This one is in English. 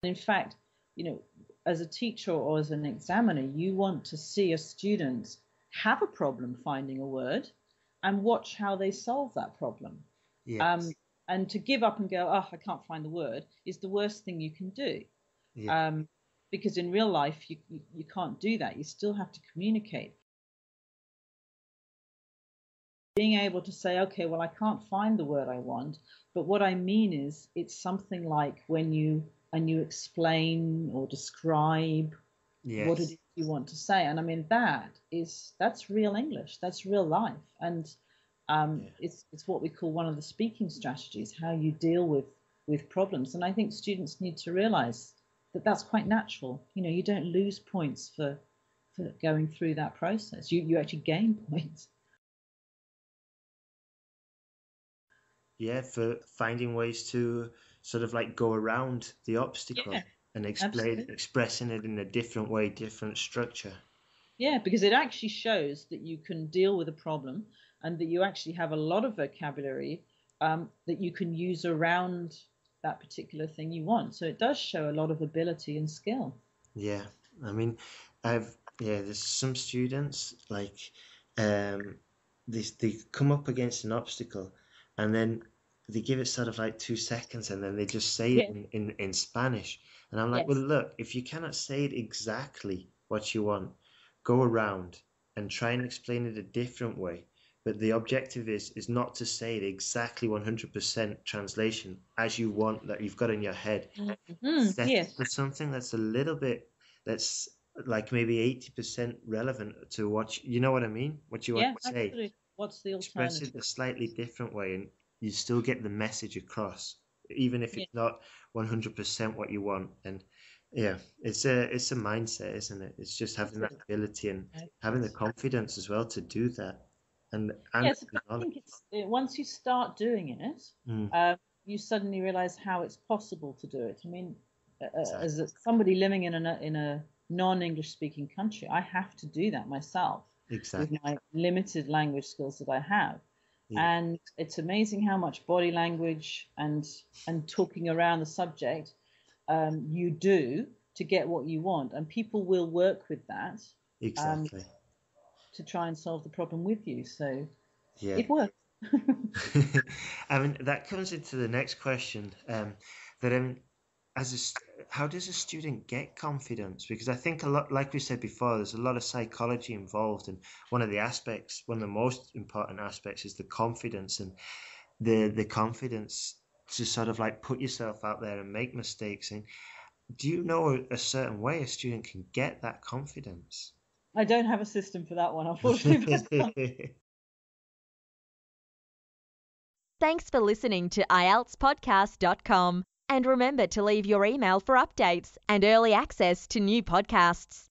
In fact, as a teacher or as an examiner, you want to see a student have a problem finding a word and watch how they solve that problem. Yes. And to give up and go, oh, I can't find the word, is the worst thing you can do. Yeah. Because in real life, you can't do that. You still have to communicate. Being able to say, okay, well, I can't find the word I want, but what I mean is it's something like when you explain or describe what it Yes. is you want to say. And I mean, that's real English, that's real life. And Yeah. it's what we call one of the speaking strategies, how you deal with problems. And I think students need to realize that that's quite natural. You don't lose points for going through that process. You actually gain points. Yeah, for finding ways to sort of like go around the obstacle Yeah, and absolutely. expressing it in a different way, different structure. Yeah, because it actually shows that you can deal with a problem and that you actually have a lot of vocabulary that you can use around that particular thing you want. So it does show a lot of ability and skill. Yeah, I mean, there's some students like, um, they come up against an obstacle, and then they give it sort of like 2 seconds, and then they just say it Yeah, in Spanish, and I'm like, well, yes. look, if you cannot say it exactly what you want, go around and try and explain it a different way. But the objective is not to say it exactly 100% translation as you want that you've got in your head. Set it Yes. for something that's a little bit, that's like maybe 80% relevant to what you know what I mean, what you want Yeah, to say. absolutely. What's the Express it alternative? a slightly different way, and you still get the message across, even if Yeah, it's not 100% what you want. And yeah, it's a mindset, isn't it? It's just it having that is. ability and It having the is. confidence as well to do that, and Yes, the I knowledge. think once you start doing it, Mm, you suddenly realize how it's possible to do it. I mean, exactly. somebody living in a non-English speaking country, I have to do that myself with Exactly. my limited language skills that I have. Yeah. And it's amazing how much body language and talking around the subject you do to get what you want, and people will work with that um, Exactly. to try and solve the problem with you. So Yeah. it works. I mean, that comes into the next question. That how does a student get confidence? Because I think a lot, like we said before, there's a lot of psychology involved, and one of the most important aspects, is the confidence and the confidence to sort of like put yourself out there and make mistakes. And do you know a certain way a student can get that confidence? I don't have a system for that one, unfortunately. But Thanks for listening to IELTSPodcast.com. And remember to leave your email for updates and early access to new podcasts.